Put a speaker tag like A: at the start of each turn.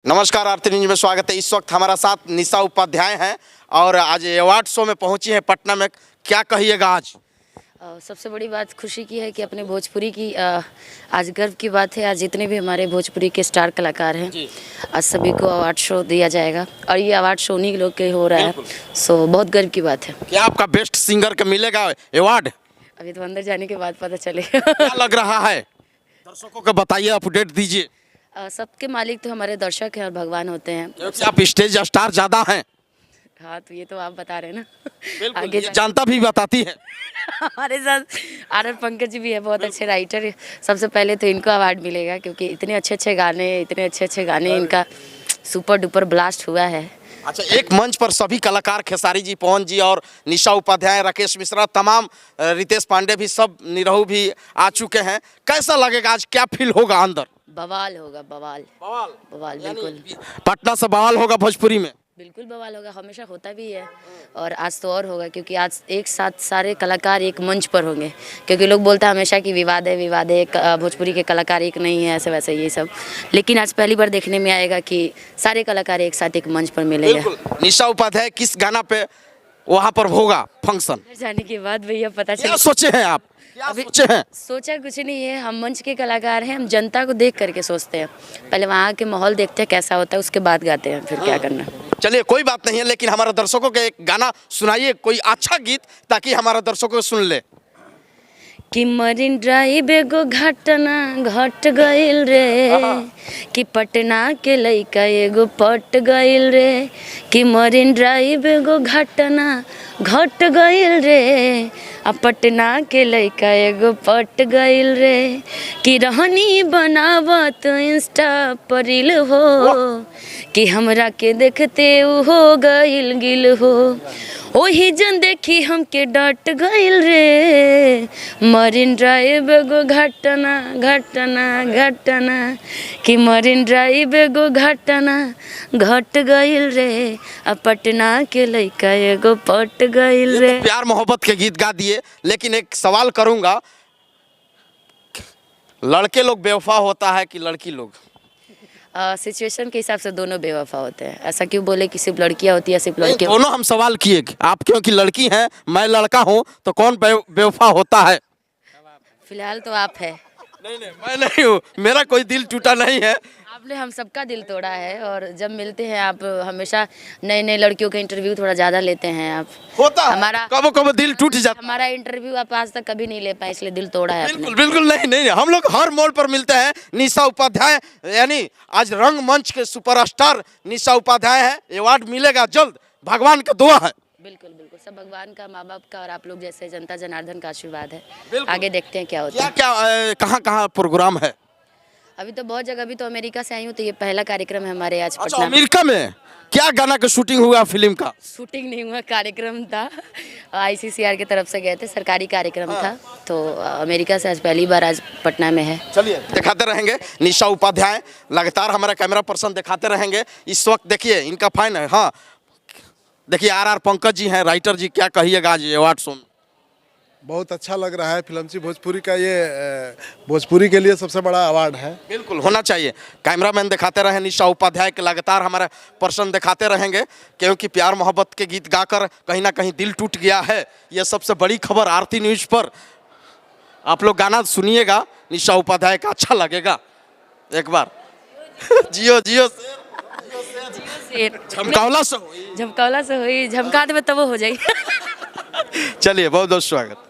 A: नमस्कार, आरती न्यूज में स्वागत है। इस वक्त हमारा साथ निशा उपाध्याय हैं और आज अवार्ड शो में पहुंची हैं पटना में। क्या कहिएगा आज?
B: सबसे बड़ी बात खुशी की है कि अपने भोजपुरी की आज गर्व की बात है। आज जितने भी हमारे भोजपुरी के स्टार कलाकार हैं, आज सभी को अवार्ड शो दिया जाएगा और ये अवार्ड शो उन्हीं लोग के हो रहा है। सो बहुत गर्व की बात है। क्या
A: आपका बेस्ट सिंगर का मिलेगा अवार्ड?
B: अभी तो अंदर जाने के बाद पता चलेगा।
A: क्या लग रहा है? दर्शकों को बताइए, अपडेट दीजिए।
B: सबके मालिक तो हमारे दर्शक हैं और भगवान होते हैं।
A: आप स्टेज स्टार ज्यादा हैं।
B: हाँ, तो ये तो आप बता रहे हैं ना।
A: आगे जानता भी बताती है।
B: हमारे साथ आर पंकज जी भी है, बहुत अच्छे राइटर। सबसे पहले तो इनको अवार्ड मिलेगा क्योंकि इतने अच्छे गाने इनका सुपर डुपर ब्लास्ट हुआ है।
A: अच्छा, एक मंच पर सभी कलाकार, खेसारी जी, पवन जी और निशा उपाध्याय, राकेश मिश्रा, तमाम रितेश पांडे भी, सब निरहू भी आ चुके हैं। कैसा लगेगा आज? क्या फील होगा अंदर?
B: बवाल होगा, बवाल बवाल बवाल। बिल्कुल
A: पटना से बवाल होगा भोजपुरी में।
B: बिल्कुल बवाल होगा, हमेशा होता भी है और आज तो और होगा क्योंकि आज एक साथ सारे कलाकार एक मंच पर होंगे। क्योंकि लोग बोलते हैं हमेशा कि विवाद है, भोजपुरी के कलाकार एक नहीं है, ऐसे वैसे ये सब। लेकिन आज पहली बार देखने में आएगा कि सारे कलाकार एक साथ एक मंच पर मिलेंगे।
A: निशा उपाध्याय किस गाना पे वहाँ पर होगा फंक्शन?
B: जाने के बाद भैया पता चला।
A: क्या सोचे हैं आप?
B: अभी सोचा कुछ नहीं है, हम मंच के कलाकार हैं, हम जनता को देख करके सोचते हैं। पहले वहाँ के माहौल देखते हैं कैसा होता है, उसके बाद गाते हैं, फिर क्या करना।
A: चलिए, कोई बात नहीं है, लेकिन हमारे दर्शकों को एक गाना सुनाइए, कोई अच्छा गीत, ताकि हमारे दर्शकों को सुन ले।
B: कि मरीन ड्राइव एगो घटना घट गइल रे, कि पटना के लइका एगो पट गइल रे, कि मरीन ड्राइव एगो घटना घट गइल रे, आ पटना के लइका एगो पट गइल रे, कि रहनी बनावत इंस्टा पर रील हो, कि हमरा के देखते उ हो गइल गिल हो, ओही जन देखी हमके डट गइल रे, मरीन ड्राइव एगो घटना घटना घटना, कि मरीन ड्राइव एगो घटना घट गइल रे, आ पटना के लइका एगो पट गइल रे।
A: तो प्यार मोहब्बत के गीत गा दिए, लेकिन एक सवाल करूंगा, लड़के लोग बेवफा होता है कि लड़की लोग?
B: सिचुएशन के हिसाब से दोनों बेवफा होते हैं। ऐसा क्यों बोले कि सिर्फ लड़कियां होती है, सिर्फ लड़के?
A: दोनों हम सवाल किए। आप क्योंकि लड़की हैं, मैं लड़का हूं, तो कौन बेवफा होता है?
B: फिलहाल तो आप है।
A: नहीं, मैं नहीं हूँ, मेरा कोई दिल टूटा नहीं है।
B: आपने हम सबका दिल तोड़ा है और जब मिलते हैं आप हमेशा नए नए लड़कियों का इंटरव्यू थोड़ा ज़्यादा लेते हैं। आप
A: होता हमारा कब दिल टूट जाता।
B: हमारा इंटरव्यू आप आज तक कभी नहीं ले पाए, इसलिए दिल तोड़ा है।
A: बिल्कुल बिल्कुल नहीं, हम लोग हर मोड़ पर मिलते हैं। निशा उपाध्याय, यानी आज रंगमंच के सुपरस्टार निशा उपाध्याय है। अवार्ड मिलेगा जल्द, भगवान का दुआ है।
B: बिल्कुल बिल्कुल, सब भगवान का, माँ बाप का और आप लोग जैसे जनता जनार्दन का आशीर्वाद है। आगे देखते हैं क्या होता है।
A: क्या कहाँ प्रोग्राम है?
B: अभी तो बहुत जगह, अभी तो अमेरिका से आई हूँ, तो ये पहला कार्यक्रम है हमारे आज
A: अच्छा,
B: पटना।
A: अमेरिका में क्या गाना का शूटिंग हुआ? फिल्म का
B: शूटिंग नहीं हुआ, कार्यक्रम था। ICCR की तरफ से गए थे, सरकारी कार्यक्रम था। तो अमेरिका से आज पहली बार आज पटना में है।
A: चलिए, दिखाते रहेंगे निशा उपाध्याय, लगातार हमारा कैमरा पर्सन दिखाते रहेंगे। इस वक्त देखिए इनका फाइन है। हाँ, देखिए RR पंकज जी हैं, राइटर जी। क्या कहिएगा आज अवार्ड शो में?
C: बहुत अच्छा लग रहा है। फिल्मसी भोजपुरी का ये भोजपुरी के लिए सबसे बड़ा अवार्ड है।
A: बिल्कुल होना चाहिए। कैमरामैन दिखाते रहे निशा उपाध्याय के, लगातार हमारा पर्सन दिखाते रहेंगे, क्योंकि प्यार मोहब्बत के गीत गाकर कहीं ना कहीं दिल टूट गया है। ये सबसे बड़ी खबर आरती न्यूज पर। आप लोग गाना सुनिएगा निशा उपाध्याय का, अच्छा लगेगा। एक बार जियो जियो झमकावला से हुई,
B: झमका दे तो वो हो जाएगी।
A: चलिए, बहुत बहुत स्वागत।